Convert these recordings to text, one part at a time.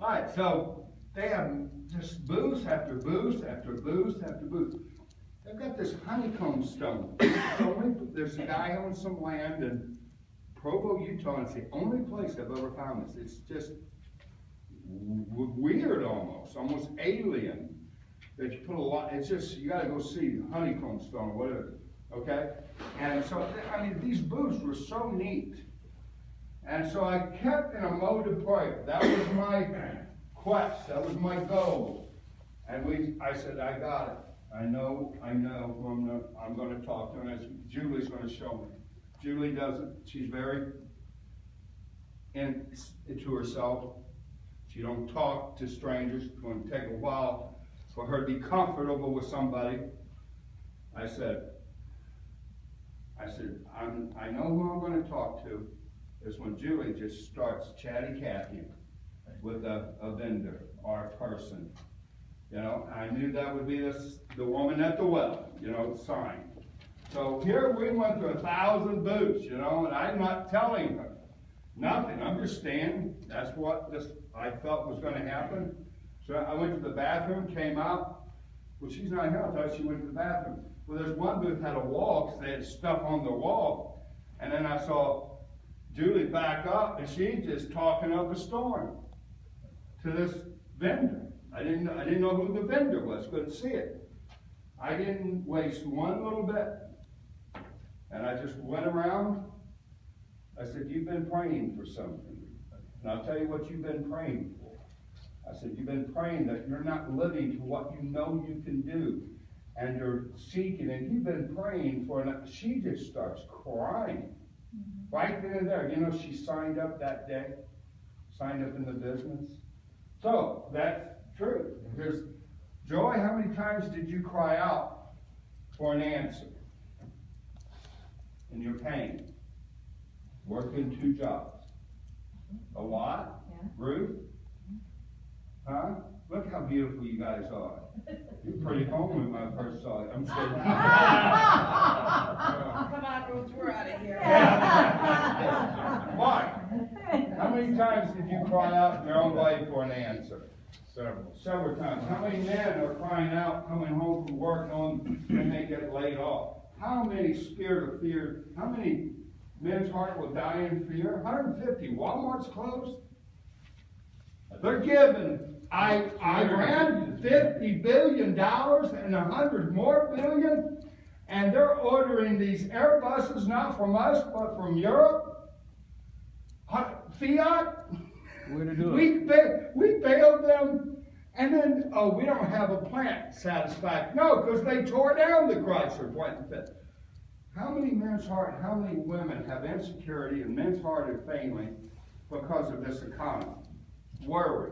All right, so they have just booth after booth after booth after booth. They've got this honeycomb stone. There's a guy owns some land in Provo, Utah, and it's the only place I've ever found this. It's just weird almost alien. That you put a lot, it's just, you gotta go see honeycomb stone or whatever, okay? And so, I mean, these booths were so neat. And so I kept in a mode of prayer. That was my quest, that was my goal. And I said, I got it. I know who I'm gonna talk to, and Julie's gonna show me. Julie doesn't, she's very into herself. She don't talk to strangers. It's going to take a while for her to be comfortable with somebody. I said, I know who I'm going to talk to. Is when Julie just starts chatty Cathy with a vendor or a person. You know, I knew that would be the woman at the well, you know, sign. So here we went to 1,000 booths, you know, and I'm not telling her nothing. I'm just standing. That's what I felt was going to happen. So I went to the bathroom, came out. Well, she's not here. I thought she went to the bathroom. Well, there's one booth had a wall because they had stuff on the wall. And then I saw Julie back up, and she's just talking up a storm to this vendor. I didn't know who the vendor was. Couldn't see it. I didn't waste one little bit. And I just went around. I said, you've been praying for something. And I'll tell you what you've been praying for. I said, you've been praying that you're not living to what you know you can do. And you're seeking, and you've been praying for it. She just starts crying. Right then and there. You know, she signed up that day. Signed up in the business. So, that's true. Because, Joy, how many times did you cry out for an answer? In your pain. Working 2 jobs. A lot? Yeah. Ruth? Huh? Look how beautiful you guys are. You're pretty homely when I first saw you. I'm kidding. Come on, Ruth, we're out of here. Why? How many times did you cry out in your own way for an answer? Several times. How many men are crying out coming home from work knowing when they get laid off? How many spirit of fear, how many men's heart will die in fear? 150. Walmart's closed. They're giving Iran $50 billion and 100 more billion, and they're ordering these Airbuses not from us but from Europe. Fiat. We bailed them, and then we don't have a plant satisfaction. No, because they tore down the Chrysler plant. How many men's heart, how many women have insecurity and men's heart are failing because of this economy? Worry.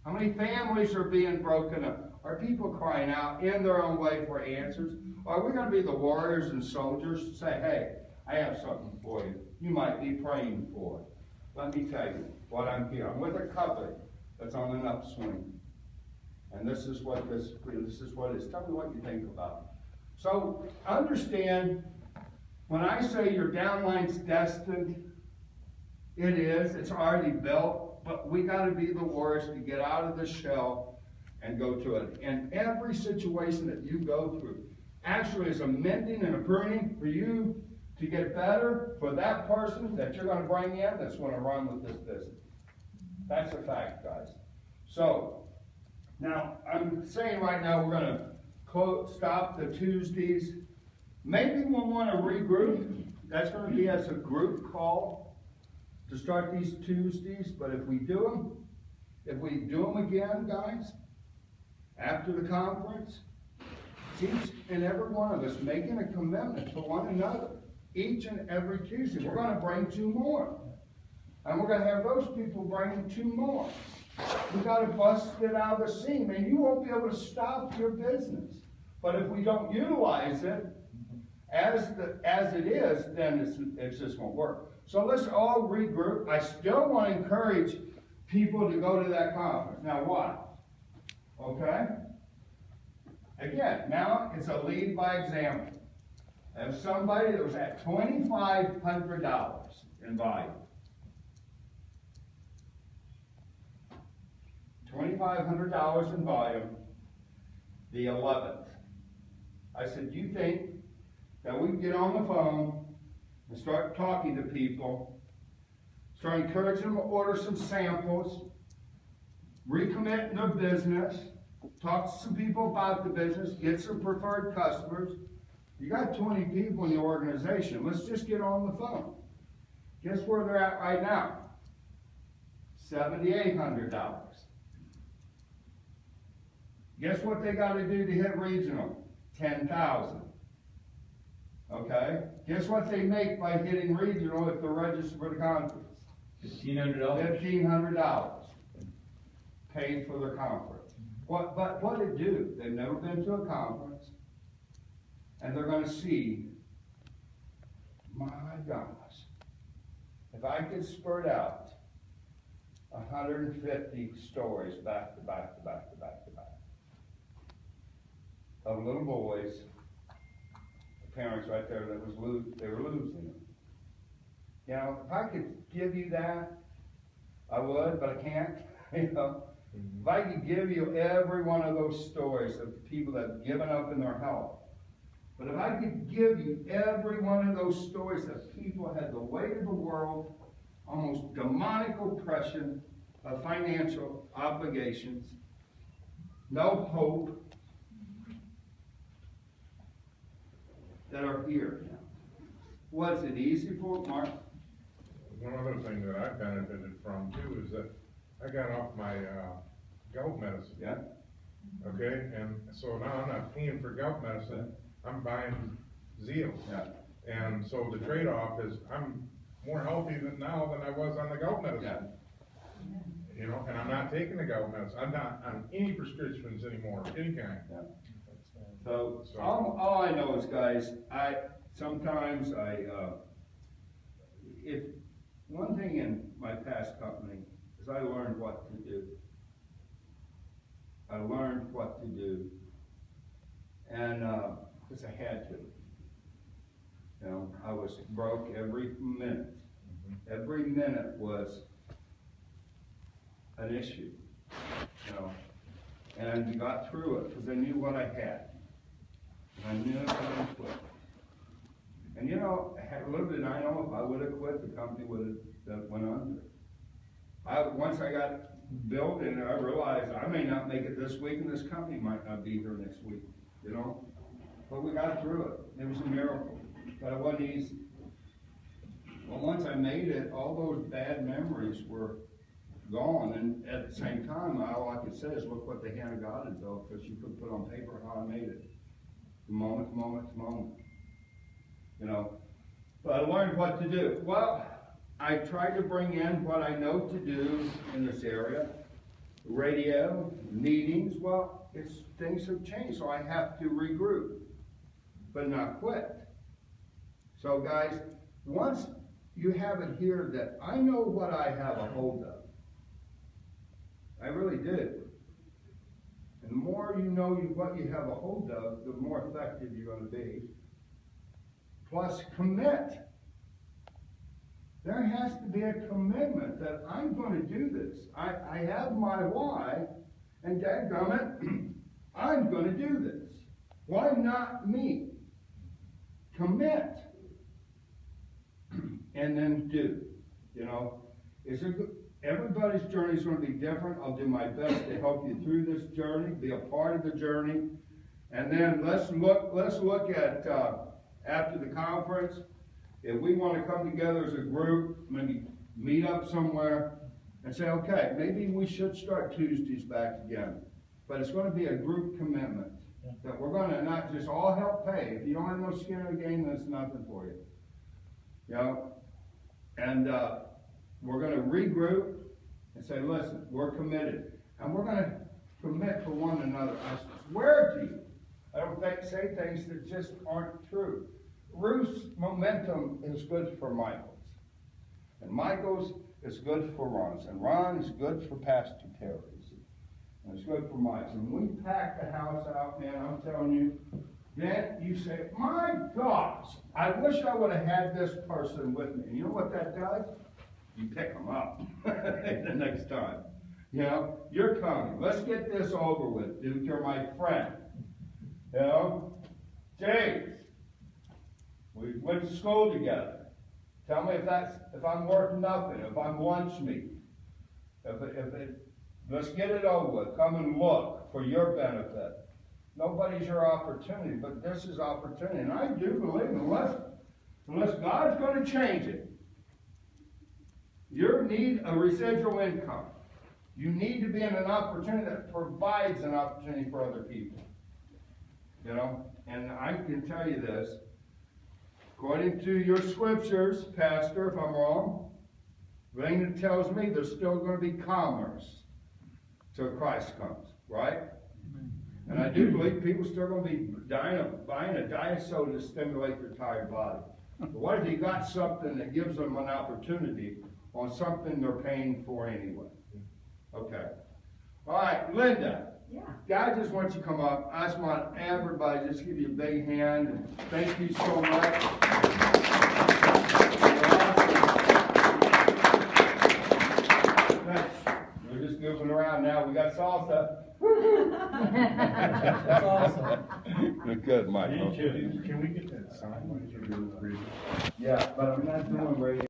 How many families are being broken up? Are people crying out in their own way for answers? Are we going to be the warriors and soldiers to say, hey, I have something for you. You might be praying for it. Let me tell you what I'm here. I'm with a company that's on an upswing. And this is what it is. Tell me what you think about it. So understand, when I say your downline's destined, it is. It's already built. But we got to be the warriors to get out of the shell and go to it. And every situation that you go through actually is a mending and a pruning for you to get better for that person that you're going to bring in that's going to run with this business. That's a fact, guys. So, now, I'm saying right now we're going to stop the Tuesdays. Maybe we'll want to regroup. That's going to be as a group call to start these Tuesdays. But if we do them again, guys, after the conference, each and every one of us making a commitment to one another. Each and every Tuesday. We're going to bring 2 more. And we're going to have those people bring 2 more. We've got to bust it out of the seam. And you won't be able to stop your business. But if we don't utilize it as it is, then it's just won't work. So let's all regroup. I still want to encourage people to go to that conference. Now why? Okay? Again, now it's a lead by example. I have somebody that was at $2,500 in value. $2,500 in volume, the 11th. I said, you think that we can get on the phone and start talking to people, start encouraging them to order some samples, recommit in their business, talk to some people about the business, get some preferred customers. You got 20 people in the organization. Let's just get on the phone. Guess where they're at right now? $7,800. Guess what they got to do to hit regional? $10,000. Okay? Guess what they make by hitting regional if they're registered for the conference? $1,500. $1,500. Paid for their conference. But what they do? They've never been to a conference, and they're going to see, my gosh, if I could spurt out 150 stories back to back to back to back to back of little boys, the parents right there that they were losing them. You know, if I could give you that, I would, but I can't. You know, if I could give you every one of those stories of people that have given up in their health, but if I could give you every one of those stories that people had the weight of the world, almost demonic oppression of financial obligations, no hope, that are here now. Was it easy for Mark? One other thing that I benefited from too is that I got off my gout medicine. Yeah. Okay, and so now I'm not paying for gout medicine. I'm buying Zeal. Yeah. And so the trade-off is I'm more healthy now than I was on the gout medicine. Yeah. You know, and I'm not taking the gout medicine. I'm not on any prescriptions anymore, any kind. Yeah. So all I know is, guys, sometimes if one thing in my past company is I learned what to do. I learned what to do, and because I had to. You know, I was broke every minute. Every minute was an issue. You know, and we got through it because I knew what I had. I knew I couldn't quit. And you know, little did I know, if I would have quit, the company would have went under. Once I got built and I realized I may not make it this week and this company might not be here next week, you know. But we got through it. It was a miracle. But it wasn't easy. Well, once I made it, all those bad memories were gone. And at the same time, all I could say is, look what the hand of God had built, because you could put on paper how I made it. Moment to moment to moment. You know, but I learned what to do. Well, I tried to bring in what I know to do in this area. Radio, meetings, well, things have changed, so I have to regroup, but not quit. So guys, once you have it here that I know what I have a hold of, I really do. And the more you know what you have a hold of, the more effective you're going to be. Plus, commit. There has to be a commitment that I'm going to do this. I have my why, and dadgummit, I'm going to do this. Why not me? Commit. And then do. You know, everybody's journey is going to be different. I'll do my best to help you through this journey, be a part of the journey. And then let's look at after the conference, if we want to come together as a group, maybe meet up somewhere and say, okay, maybe we should start Tuesdays back again. But it's going to be a group commitment that we're going to not just all help pay. If you don't have no skin in the game, then it's nothing for you. You know? And we're going to regroup and say, listen, we're committed. And we're going to commit to one another. I swear to you, I don't say things that just aren't true. Ruth's momentum is good for Michael's. And Michael's is good for Ron's. And Ron is good for Pastor Terry's. And it's good for Mike's. And when we pack the house out, man, I'm telling you, then you say, my gosh, I wish I would have had this person with me. And you know what that does? You pick them up the next time. You know, you're coming. Let's get this over with, Duke. You're my friend. You know? James, we went to school together. Tell me if I'm worth nothing, if I'm lunch meat. Let's get it over with. Come and look for your benefit. Nobody's your opportunity, but this is opportunity. And I do believe unless God's going to change it, you need a residual income. You need to be in an opportunity that provides an opportunity for other people. You know, and I can tell you this, according to your scriptures, Pastor, if I'm wrong, the thing that tells me there's still going to be commerce till Christ comes, right? And I do believe people are still going to be buying a diet soda to stimulate their tired body. But what if you got something that gives them an opportunity on something they're paying for anyway? Okay. All right, Linda. Yeah. God just wants you to come up. I just want everybody just give you a big hand and thank you so much. We're just goofing around now. We got salsa. That's awesome. Good, Michael. Can we get that sign? Yeah, but I'm not doing radio.